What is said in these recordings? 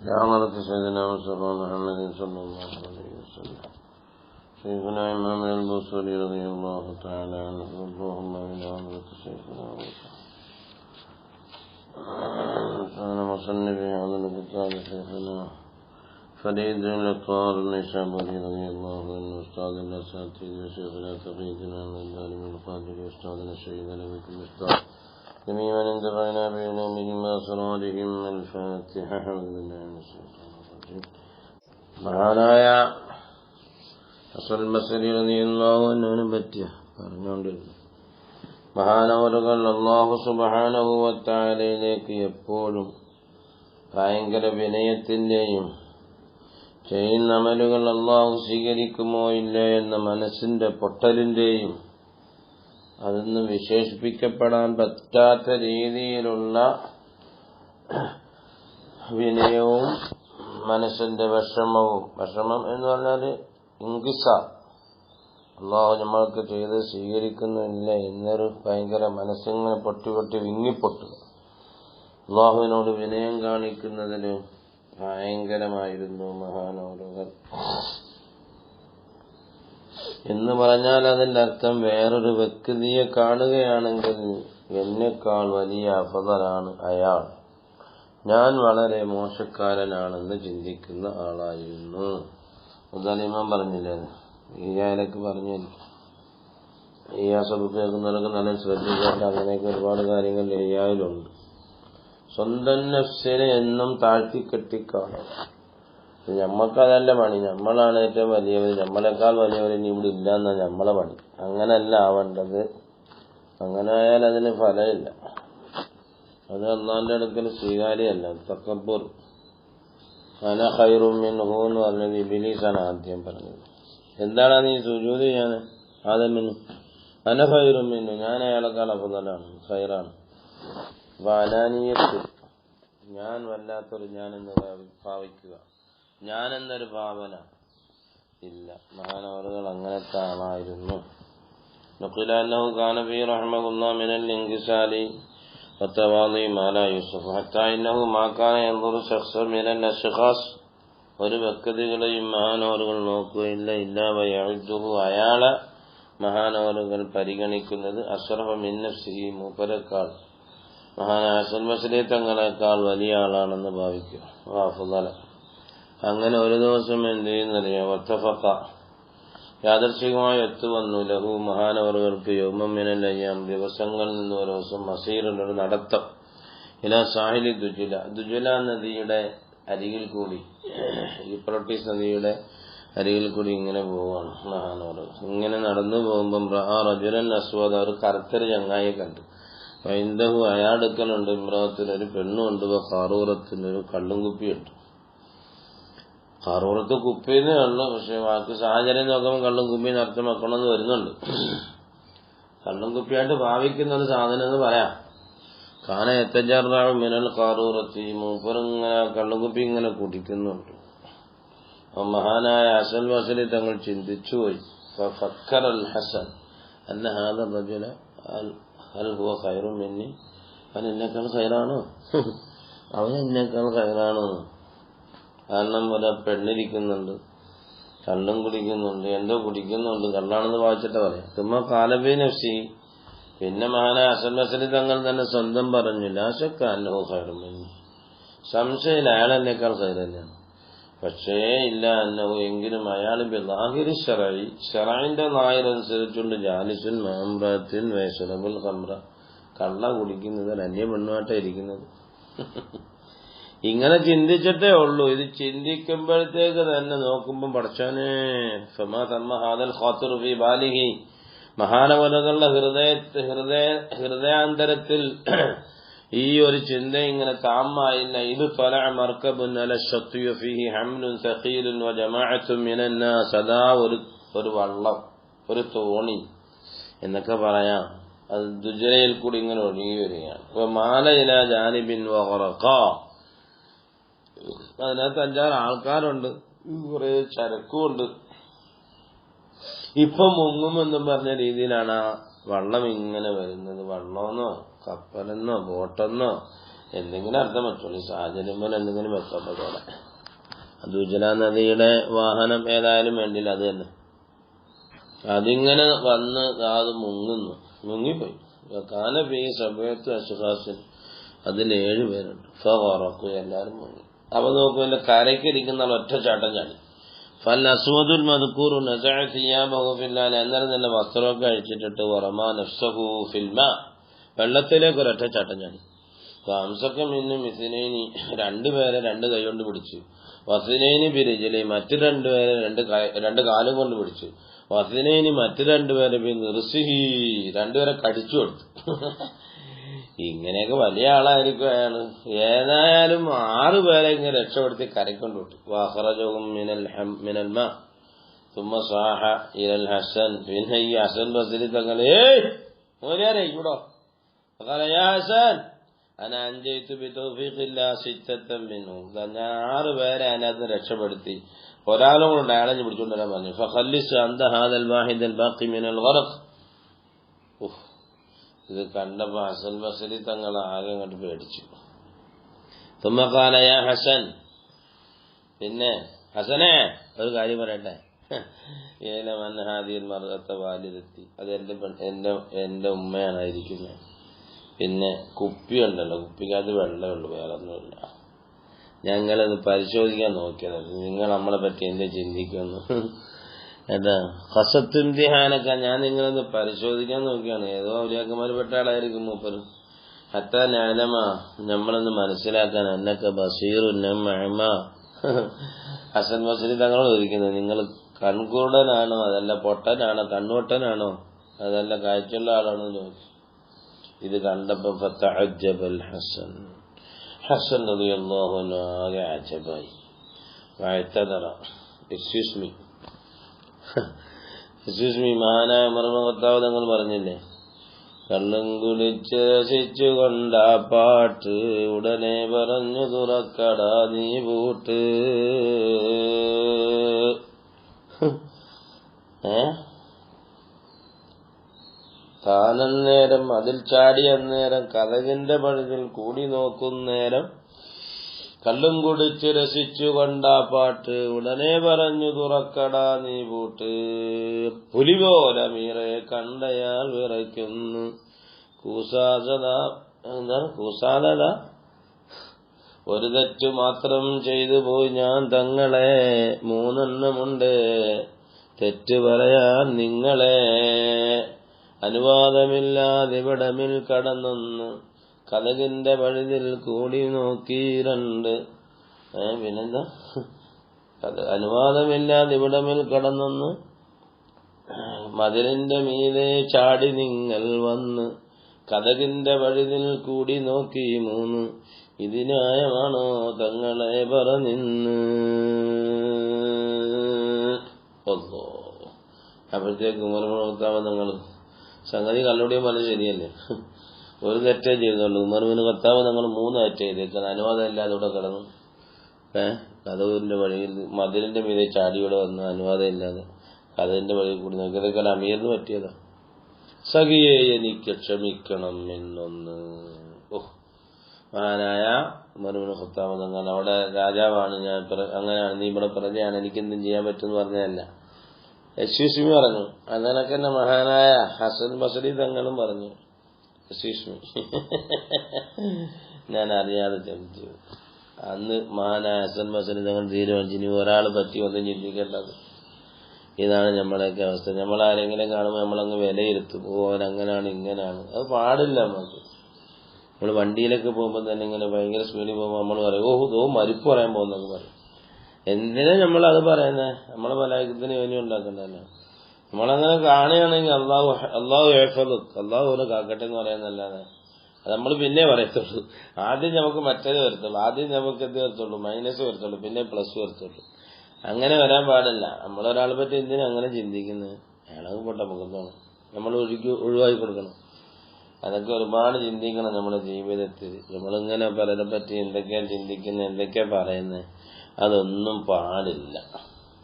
لعمرة سيدنا مصطفى محمد صلى الله عليه وسلم شيخنا إمام البصري رضي الله تعالى عنه اللهم إلى عمرة شيخنا كان مصنف هذا الكتاب شيخنا فريد الأطهار النيسابوري رضي الله عنه أستاذ الأساتذة وشيخنا تقييدنا من الظالم القادر أستاذنا الشهيد لبيك المختار جميعا انتفعنا بعلومهم وأسرارهم. الفاتحة. أعوذ بالله من الشيطان الرجيم. മഹാനായ ഹസൻ ബസരി റളിയല്ലാഹു അൻഹു പറ്റിയ പറഞ്ഞുകൊണ്ടിരുന്നു. മഹാനവറുകൾ അല്ലാഹു സുബ്ഹാനഹു വ തആലയിലേക്ക് എപ്പോഴും ഭയങ്കര വിനയത്തിന്റെയും ചെയ്യുന്ന അമലുകൾ അല്ലാഹു സ്വീകരിക്കുമോ ഇല്ല എന്ന മനസ്സിന്റെ പൊട്ടലിന്റെയും അതൊന്നും വിശേഷിപ്പിക്കപ്പെടാൻ പറ്റാത്ത രീതിയിലുള്ള വിനയവും മനസ്സിന്റെ വിഷമം എന്ന് പറഞ്ഞാൽ ഇൻകിസാർ, അള്ളാഹു നമ്മൾക്ക് ചെയ്ത് സ്വീകരിക്കുന്നില്ല എന്നൊരു ഭയങ്കര മനസ്സിങ്ങനെ പൊട്ടി വിങ്ങിപ്പൊട്ടുക. അള്ളാഹുവിനോട് വിനയം കാണിക്കുന്നതിൽ ഭയങ്കരമായിരുന്നു മഹാനവറുകൾ എന്ന് പറഞ്ഞാൽ അതിന്റെ അർത്ഥം വേറൊരു വ്യക്തിയെ കാണുകയാണെങ്കിൽ എന്നെക്കാൾ വലിയ അഫ്ളലാണ് അയാൾ, ഞാൻ വളരെ മോശക്കാരനാണെന്ന് ചിന്തിക്കുന്ന ആളായിരുന്നു. മുതലിമാൻ പറഞ്ഞില്ലേ, ഈയാലൊക്കെ പറഞ്ഞിരിക്കും. ഈയാ സഭ കേൾക്കുന്നവരൊക്കെ നല്ല ശ്രദ്ധിക്കേണ്ട അങ്ങനെയൊക്കെ ഒരുപാട് കാര്യങ്ങൾ ഈയായിലുണ്ട്. സ്വന്തം നഫ്സിനെ എന്നും താഴ്ത്തിക്കെട്ടിക്കാണുക. നമ്മക്കതല്ല പണി, നമ്മളാണ് ഏറ്റവും വലിയവർ, നമ്മളെക്കാൾ വലിയവർ ഇനി ഇവിടെ ഇല്ല എന്നാ നമ്മളെ പണി. അങ്ങനല്ല ആവേണ്ടത്. അങ്ങനെ ആയാൽ അതിന് ഫലമില്ല, അത് അല്ലാഹുവിന്റെ അടുക്കൽ സ്വീകാര്യമല്ല. തക്കബ്ബുർ അന ഖൈറും മിൻഹു എന്ന് പറഞ്ഞത് ഇബ്ലീസാണ് ആദ്യം പറഞ്ഞത്. എന്താണ് നീ സുജൂദ് ചെയ്യാൻ? ആദമിന് അന ഖൈറും മിൻഹു, ഞാൻ അയാളെക്കാൾ അഫ്ളലാണ്, ഖൈറാണ്. അനാനിയത്ത്, ഞാൻ വല്ലാത്തൊരു ഞാനെന്ന് ഭാവിക്കുക, ഞാനെന്നൊരു ഭാവന ഇല്ല. മഹാനവറുകൾ അങ്ങനത്തെ ആളായിരുന്നു. നഖില അന്നഹു കാന ഫീ റഹ്മത്തുല്ലാഹി മിനൽ ഇൻകിസാലി വതവാളി മാ ലാ യൂസഫ് ഹത്താ ഇന്നഹു മാ കാന യൻദുറു ശഖ്സൻ മിനൽ അശ്ഖാസ്, ഒരു വ്യക്തികളെയും മഹാനവറുകൾ നോക്കുകയില്ല. ഇല്ല വയഉദ്ദുഹു, അയാളെ മഹാനവറുകൾ പരിഗണിക്കുന്നത് അശ്റഫ മിൻ നഫ്സിഹി, മൂപ്പരെക്കാൾ മഹാനായ ഹസൻ ബസരി തങ്ങളെക്കാൾ വലിയ ആളാണെന്ന് ഭാവിക്കുക. അഫ്ളല. അങ്ങനെ ഒരു ദിവസം എന്ത് ചെയ്യുന്നറിയാം, വത്തഫഖ, യാദർശികമായി ഒത്തുവന്നു, ലഹു മഹാനവറുകൾക്ക് യൗമൻ മിനൽ അയ്യാം, ദിവസങ്ങളിൽ നിന്ന് ഒരു ദിവസം, മസീറിലൊരു നടത്തം, ഇലാ സാഹിലി ദുജുല, ദുജുല നദിയുടെ അരികിൽ കൂടി, യൂഫ്രട്ടീസ് നദിയുടെ അരികിൽ കൂടി ഇങ്ങനെ പോവാണ് മഹാനവറുകൾ. ഇങ്ങനെ നടന്നു പോകുമ്പം റഅ റജുലൻ അസ്വദ, ഒരു കറുത്തൊരു ചങ്ങായിയെ കണ്ടു. വൈന്ദഹു, അയാളെടുക്കലുണ്ട്, ഇമ്രാത്തിൽ, ഒരു പെണ്ണുണ്ട്, ഖാറൂറത്തിൽ, ഒരു കള്ളും കുപ്പിയുണ്ട്. ഖാറൂറത്ത് കുപ്പിന്നേ ഉള്ളു, പക്ഷെ ബാക്കി സാഹചര്യം നോക്കുമ്പോൾ കള്ളും കുപ്പിന്ന് അർത്ഥമാക്കണമെന്ന് വരുന്നുണ്ട്. കള്ളും കുപ്പിയായിട്ട് ഭാവിക്കുന്നത് സാധനം എന്ന് പറയാം. കാന എത്തജാറാവും മിനൽ ഖാറൂറത്തി, മൂപ്പറിങ്ങനെ കള്ളും കുപ്പി ഇങ്ങനെ കുടിക്കുന്നുണ്ട്. മഹാനായ ഹസൻ ബസരി തങ്ങൾ ചിന്തിച്ചുപോയി. ഫഫക്കറ അൽ ഹസൻ അന്ന ഹാദ റജുല ഹൽ ഹുവ ഖൈറും മിന്നി, അവൻ എന്നെക്കാൾ ഖൈറാണോ, അവൻ എന്നെക്കാൾ ഖൈറാണോ? കാരണം പോലെ പെണ്ണിരിക്കുന്നുണ്ട്, കള്ളും കുടിക്കുന്നുണ്ട്, എന്തോ കുടിക്കുന്നുണ്ട്, കള്ളാണെന്ന് വായിച്ചിട്ട് പറയാം. തുമ്മ കാലബി നഫ്സി, പിന്നെ മഹാനായ ഹസൻ ബസരി തങ്ങൾ തന്നെ സ്വന്തം പറഞ്ഞു, ലാ ശക്ക അന്നഹു ഖൈറും മിന്നി, സംശയമില്ല അയാൾ എന്നെക്കാൾ ഖൈർ തന്നെയാണ്. പക്ഷേ ഇല്ല അന്നഹു, എങ്കിലും അയാൾ ബിദാഹിരി ശറഈ, ശറഈന്റെ നായരനുസരിച്ചുകൊണ്ട് ജാലിസുൻ മഅംറത്തിൻ വയസ്സുറബുൽ ഖംറ, കള്ള കുടിക്കുന്നത്, അന്യ പെണ്ണുമായിട്ടാ ഇരിക്കുന്നത്. ഇങ്ങനെ ചിന്തിച്ചിട്ടേ ഉള്ളൂ. ഇത് ചിന്തിക്കുമ്പോഴത്തേക്ക് തന്നെ നോക്കുമ്പം പടച്ചോനെ, ഫമാ തമ്മ ഹാദൽ ഖാതിറു ഫീ ബാലിഹി, മഹാനവറുകളുടെ ഹൃദയാന്തരത്തിൽ ഈ ഒരു ചിന്ത ഇങ്ങനെ താമായില്ല. ഇത് ത്വലഅ മർകബുൻ അല ശത്വ ഫീഹി ഹംലുൻ സഖീലുൻ വജമാഅത്തുൻ മിനൻ നാസ്, സദാ ഒരു വള്ളം, ഒരു തോണി എന്നൊക്കെ പറയാം, അത് ദുജലയിൽ കൂടി ഇങ്ങനെ ഒഴുകി വരികയാണ്. അപ്പൊ മാല ഇലാ ജാനിബിൻ വഗറഖ, അതിനകത്ത് 5-6 ആൾക്കാരുണ്ട്, കുറെ ചരക്കുമുണ്ട്. ഇപ്പൊ മുങ്ങുമെന്നും പറഞ്ഞ രീതിയിലാണ് ആ വള്ളം ഇങ്ങനെ വരുന്നത്. വള്ളമെന്നോ കപ്പലെന്നോ ബോട്ടെന്നോ എന്തെങ്കിലും അർത്ഥം വെച്ചോളൂ. സാഹചര്യം പോലെ എന്തെങ്കിലും വെക്കാൻ പോലെ. അത് ഉജല നദിയുടെ വാഹനം ഏതായാലും വേണ്ടില്ല, അത് തന്നെ. അതിങ്ങനെ വന്ന് അത് മുങ്ങിപ്പോയി. കാനഫി സബയത്ത് അശ്ഹാസിൻ, അതിൽ 7 പേരുണ്ട്. ഫറഖു, എല്ലാവരും മുങ്ങി. അപ്പൊ നോക്കുമല്ലോ, കരയ്ക്കിരിക്കുന്ന ഒറ്റ ചാട്ടം ചാടി. ഫൽ അസ്വദുൽ മദ്കൂറു നസഅ സിയാബഹു ഫില്ലാൽ, അന്നേരം തന്നെ വസ്ത്രമൊക്കെ അഴിച്ചിട്ടിട്ട് വറമാ നഫ്സഹു ഫിൽമാ, വെള്ളത്തിലേക്ക് ഒരൊറ്റ ചാട്ടം ചാടി. അംസക്ക മിന്നും മിസിനൈനി, 2 പേരെ 2 കൈ കൊണ്ട് പിടിച്ചു. വസിനൈനി ബിരിജലി, മറ്റു 2 പേരെ 2 കാലും കൊണ്ട് പിടിച്ചു. വസിനൈനി, മറ്റു 2 പേരെ നിർസിഹി, 2 പേരെ കടിച്ചു കൊടുത്തു. ഇങ്ങനെയൊക്കെ വലിയ ആളായിരിക്കും അയാള്. ഏതായാലും 6 പേരെ ഇങ്ങനെ രക്ഷപ്പെടുത്തി കരക്കൊണ്ട് വിട്ടു. വഖറജഹും മിനൽ മാ തുമ്മ സാഹ ഇലൽ ഹസൻ, പിന്നെ ഈ ഹസൻ ബസ്രി തങ്ങളെ മോലിയാരെ ഇവിടോ യാ ഹസൻ അന അൻജയ്തു ബിതൗഫീഖില്ലാ സിത്തത്തൻ മിൻഹും, ഞാൻ 6 പേരെ അതിനകത്ത് രക്ഷപ്പെടുത്തി. ഒരാളും കൊണ്ട് അയാളെ പിടിച്ചുകൊണ്ട് വരാൻ പറഞ്ഞു. ഫഖല്ലിസ് അന്ത ഹാദൽ വാഹിദൽ ബാഖി മിനൽ ഗറഖ്. ഇത് കണ്ടപ്പോ ഹസൻ ബസ്രി തങ്ങൾ ആകെ അങ്ങോട്ട് പേടിച്ചു. തുമ്മ ഖാല യാ ഹസൻ, പിന്നെ ഹസനെ ഒരു കാര്യം പറയട്ടെ. ഹാദിൽ മർഅത്ത വാലിദത്തി, അത് എന്റെ ഉമ്മയാണായിരിക്കുന്നത്. പിന്നെ കുപ്പി ഉണ്ടല്ലോ, കുപ്പിക്കകത്ത് വെള്ളമുള്ളൂ, വേറെ ഒന്നുമില്ല. ഞങ്ങളത് പരിശോധിക്കാൻ നോക്കിയത്, നിങ്ങൾ നമ്മളെ പറ്റി എന്ത് ചിന്തിക്കുന്നു. ഏതാ ഹസത്തുംതിഹാനൊക്കെ, ഞാൻ നിങ്ങളൊന്ന് പരിശോധിക്കാൻ നോക്കിയാണ്. ഏതോ ഔലിയാക്കന്മാർ പെട്ട ആളായിരിക്കും മൂപ്പർ. ഹത്താ നാലമ, നമ്മളൊന്ന് മനസ്സിലാക്കാൻ, എന്നൊക്കെ ബസീറുന്നമ്മ. ഹസൻ ബസ്രി തങ്ങളോട് ചോദിക്കുന്നത്, നിങ്ങൾ കൺകുരുടനാണോ, അതല്ല പൊട്ടനാണോ, കണ്ണുപൊട്ടനാണോ, അതല്ല കാഴ്ചയുള്ള ആളാണോ ചോദിച്ചു. ഇത് കണ്ടപ്പോ ഫതഅജ്ജബൽ ഹസൻ, ഹസൻ റളിയല്ലാഹു അൻഹു ആകെ അജബായി. വഅതദറ, എക്സ്ക്യൂസ് മീ, മഹാനായ ഉമർ ഇബ്നു ഖത്താബ് തങ്ങൾ പറഞ്ഞില്ലേ, കള്ളും കുടിച്ച് രസിച്ചു കൊണ്ടാ പാട്ട്, ഉടനെ പറഞ്ഞു തുറക്കടാ നീ പൂട്ട്. താനന്നേരം അതിൽ ചാടിയന്നേരം കതകിന്റെ പഴുതിൽ കൂടി നോക്കുന്നേരം, കള്ളും കുടിച്ച് രസിച്ചു കൊണ്ടാ പാട്ട്, ഉടനെ പറഞ്ഞു തുറക്കടാ നീ പൂട്ട്. പുലി പോലെ മീറെ കണ്ടയാൾ വിറയ്ക്കുന്നു, കൂസാദത ഒരു തെറ്റു മാത്രം ചെയ്തു പോയി ഞാൻ തങ്ങളെ, 3 എണ്ണമുണ്ട് തെറ്റ് പറയാൻ നിങ്ങളെ. അനുവാദമില്ലാതിവിടമിൽ കടന്നൊന്ന്, കതകിന്റെ പഴുതിൽ കൂടി നോക്കി 2. പിന്നെന്താ, അനുവാദമില്ലാതിവിടമിൽ കടന്നൊന്ന്, മതിലിന്റെ മീതെ ചാടി നിങ്ങൾ വന്ന്, കതകിന്റെ പഴുതിൽ കൂടി നോക്കി 3. ഇത് ന്യായമാണോ തങ്ങളെ പറഞ്ഞിന്ന്. അപ്പോഴത്തേക്ക് ഉമർ ഇബ്നു ഖത്താബ് തങ്ങൾ, സംഗതി കള്ളുടിയും പറഞ്ഞ ശരിയല്ലേ, ഒരു തെറ്റേ ചെയ്തുള്ളൂ. ഉമർ ഇബ്നു ഖത്താബ് തങ്ങൾ 3 തെറ്റ് ചെയ്തേക്കുന്നത്, അനുവാദം ഇല്ലാതെ ഇവിടെ കിടന്നു. കതകിന്റെ വഴിയിൽ മതിലിന്റെ മീതെ ചാടിയുടെ വന്ന്, അനുവാദം ഇല്ലാതെ കതകിന്റെ വഴിയിൽ കൂടി നോക്കി. ഇതൊക്കെ അമീറിന് പറ്റിയതാ. സഖിയെ എനിക്ക് ക്ഷമിക്കണം എന്നൊന്ന്. മഹാനായ ഉമർ ഇബ്നു ഖത്താബ് തങ്ങൾ, അവിടെ രാജാവാണ് ഞാൻ, അങ്ങനെയാണ് നീ ഇവിടെ പ്രജയാണ്, എനിക്കെന്തും ചെയ്യാൻ പറ്റുമെന്ന് പറഞ്ഞതല്ല, എക്സ്ക്യൂസ് മീ പറഞ്ഞു. അങ്ങനൊക്കെ തന്നെ മഹാനായ ഹസൻ ബസ്രി തങ്ങളും പറഞ്ഞു, എക്സ്ക്യൂസ് മീ, ഞാൻ അറിയാതെ ക്ഷമിച്ചു. അന്ന് മഹാനായ ഹസൻ ബസ്രി തങ്ങൾ തീരുമാനിച്ചു, ഇനി ഒരാൾ പറ്റി ഒന്നും ചിന്തിക്കേണ്ടത്. ഇതാണ് നമ്മളെയൊക്കെ അവസ്ഥ. നമ്മളാരെങ്കിലും കാണുമ്പോൾ നമ്മളങ്ങ് വിലയിരുത്തും, അവനങ്ങനാണ് ഇങ്ങനെയാണ്. അത് പാടില്ല. നമുക്ക് നമ്മൾ വണ്ടിയിലൊക്കെ പോകുമ്പോൾ തന്നെ ഇങ്ങനെ ഭയങ്കര സ്പീഡിൽ പോകുമ്പോൾ നമ്മൾ പറയും, മരിപ്പ് പറയാൻ പോകുന്നൊക്കെ പറയും. എന്തിനാ നമ്മളത് പറയുന്നത്? നമ്മളെ മലായികത്തിന് വേണ്ടി ഉണ്ടാക്കണ്ടല്ലോ. നമ്മളങ്ങനെ കാണുകയാണെങ്കിൽ അള്ളാഹു അള്ളാഹുവിനെ കാക്കട്ടെ എന്ന് പറയുന്നല്ലാതെ അത് നമ്മൾ പിന്നെ പറയത്തുള്ളൂ. ആദ്യം നമുക്ക് മറ്റേത് വരത്തുള്ളൂ, ആദ്യം നമുക്ക് എന്ത് വരത്തുള്ളൂ, മൈനസ് വരത്തുള്ളൂ, പിന്നെ പ്ലസ് വരത്തുള്ളൂ. അങ്ങനെ വരാൻ പാടില്ല. നമ്മളൊരാളെ പറ്റി എന്തിനാ അങ്ങനെ ചിന്തിക്കുന്നത്? അയാളങ്ങ് പോട്ടെ, നമുക്കെന്താണ്, നമ്മൾ ഒഴിവാക്കി കൊടുക്കണം. അതൊക്കെ ഒരുപാട് ചിന്തിക്കണം നമ്മുടെ ജീവിതത്തിൽ. നമ്മളിങ്ങനെ പലരെ പറ്റി എന്തൊക്കെയാണ് ചിന്തിക്കുന്നത്, എന്തൊക്കെയാ പറയുന്നത്, അതൊന്നും പാടില്ല.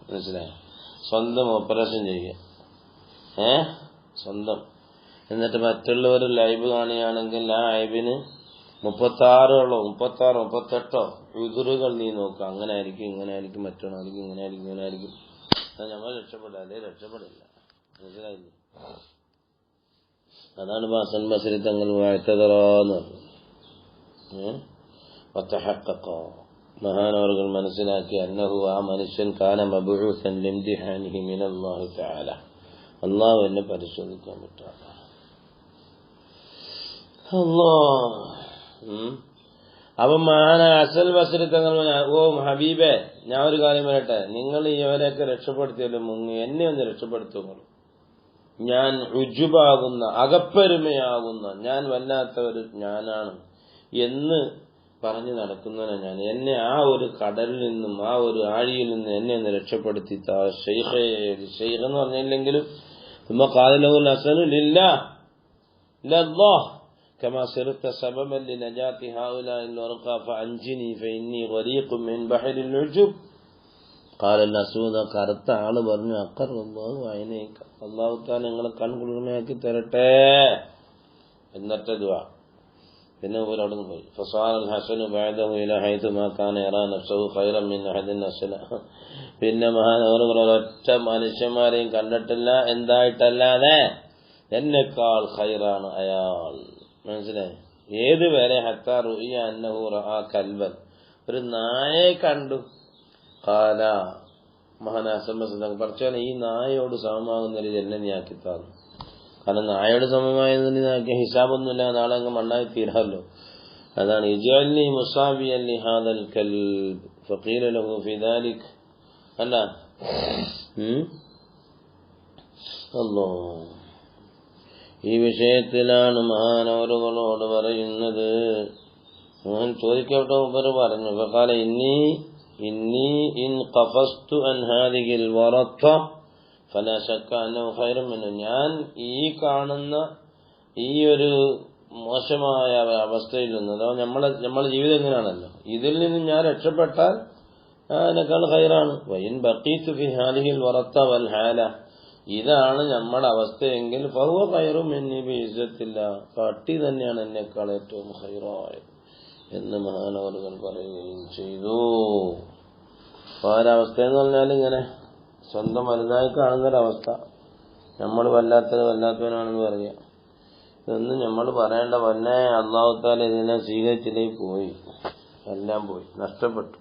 മനസ്സിലായോ? സ്വന്തം ഓപ്പറേഷൻ ചെയ്യുക, സ്വന്തം. എന്നിട്ട് മറ്റുള്ളവർ ലൈവ് കാണുകയാണെങ്കിൽ ആ ഐബിന് 36 38 ഉദുറുകൾ നീ നോക്കുക. അങ്ങനെ ആയിരിക്കും, ഇങ്ങനെ ആയിരിക്കും, മറ്റൊന്നായിരിക്കും, ഇങ്ങനെ ആയിരിക്കും, ഇങ്ങനെ ആയിരിക്കും. നമ്മൾ രക്ഷപ്പെടാം, അല്ലേ രക്ഷപ്പെടില്ല. മനസ്സിലായില്ലേ? അതാണ് ഹസൻ ബസരി തങ്ങൾ വാഴ്ത്തതറാന്ന് മഹാനവറുകൾ മനസ്സിലാക്കി. അന്നഹു, ആ മനുഷ്യൻ കാന മബ്ഊസൻ ലിംതിഹാനിഹി മിനല്ലാഹി തആല, അല്ലാഹു എന്നെ പരിശോധിക്കാൻ പറ്റാത്ത അപ്പൊ മഹാനായ ഹസൻ ബസരി തങ്ങൾ, ഓ ഹബീബേ, ഞാൻ ഒരു കാര്യം പറയട്ടെ, നിങ്ങൾ ഇവരെയൊക്കെ രക്ഷപ്പെടുത്തിയല്ലോ, മുങ്ങി എന്നെ ഒന്ന് രക്ഷപ്പെടുത്തുള്ളൂ. ഞാൻ ഉജുബാകുന്ന, അകപ്പെരുമയാകുന്ന, ഞാൻ വല്ലാത്തവർ ഞാനാണ് എന്ന് പറഞ്ഞു നടക്കുന്നവനാണ് ഞാൻ. എന്നെ ആ ഒരു കടലിൽ നിന്നും, ആ ഒരു ആഴിയിൽ നിന്നും എന്നെ ഒന്ന് രക്ഷപ്പെടുത്തി താ ഷെയ്ഖ്. ഷെയ്ഖ് എന്ന് പറഞ്ഞില്ലെങ്കിലും كما صرت سببا لنجاة هؤلاء الورقة فأنجني فإني غريق من بحر العجب. قال الأسود, കറുത്ത ആള് പറഞ്ഞു, അഖർ അല്ലാഹു അയ്നൈക, അല്ലാഹു തആല നിങ്ങളെ കൺകുളിർമയാക്കി തരട്ടെ. എന്നിട്ട് ദുആ. പിന്നെ അവിടെ നിന്ന് പോയി. فصار الحسن بعده إلى حيث ما كان يرى نفسه خيرا من أحد الناس. പിന്നെ മഹാനവറുകൾ ഒറ്റ മനുഷ്യന്മാരെയും കണ്ടിട്ടില്ല, എന്തായിട്ടല്ലാതെ എന്നെക്കാൾ ഖൈറാണ് അയാൾ. മനസ്സിലായി? ഏതുവരെ ഹത്താ റുഇയ അന്നഹു റആ കൽബൻ, ഒരു നായയെ കണ്ടു. ഖാല, മഹാനാസംബന്ധം പറച്ചോനെ, ഈ നായയോട് സമമാകുന്ന ഒരു ജന്നനിയാക്കി തന്നു. കാരണം നായയോട് സമമായതിനാക്കിയ ഹിസാബൊന്നുമില്ല, നാളെ അങ്ങ് മണ്ണായി തീരാമല്ലോ. അതാണ് ഇജ്അൽനി മുസാവിയൻ ലിഹാദൽ കൽബ് ഫഖീല ലഹു ഫി ദാലിക. അല്ല അല്ലാഹ്, ഈ വിഷയത്തിലാണ് മഹാനവറുകളോട് പറയുന്നത്. ഞാൻ ചോദിക്കട്ടെ, ഉപര് പറഞ്ഞു, ഫഖാല ഇന്നി ഇൻ ഖഫസ്തു അൻ ഹാദിഹിൽ വറത്ത ഫലാ ശക്ക അന്നഹു ഖൈറുൻ മിൻഹു. ഞാൻ ഈ കാണുന്ന ഈ ഒരു മോശമായ അവസ്ഥയിൽ നിന്ന്, അതായത് നമ്മളെ ജീവിതം എങ്ങനെയാണല്ലോ, ഇതിൽ നിന്ന് ഞാൻ രക്ഷപ്പെട്ടാൽ അതിനേക്കാൾ ഖൈറാണ്. വഇൻ ബഖീതു ഫി ഹാദിഹിൽ വറത്ത വൽ ഹാല, ഇതാണ് നമ്മുടെ അവസ്ഥയെങ്കിൽ ഫഹുവ ഖൈറുൻ മിന്നി ബിഇസ്സത്തില്ലാ, പട്ടി തന്നെയാണ് എന്നെക്കാൾ ഏറ്റവും ഖൈറായത് എന്ന് മഹാനവറുകൾ പറയുകയും ചെയ്തു. അപ്പൊ ആ ഒരവസ്ഥയെന്ന് പറഞ്ഞാൽ ഇങ്ങനെ സ്വന്തം വലുതായി കാണുന്നൊരവസ്ഥ, നമ്മൾ വല്ലാത്തവനാണെന്ന് പറയാം. ഇതൊന്നും നമ്മൾ പറയേണ്ട. പൊന്നെ അല്ലാഹു തആല ഇതിനെ സ്വീകരിച്ചിലേക്ക് പോയി, എല്ലാം പോയി, നഷ്ടപ്പെട്ടു.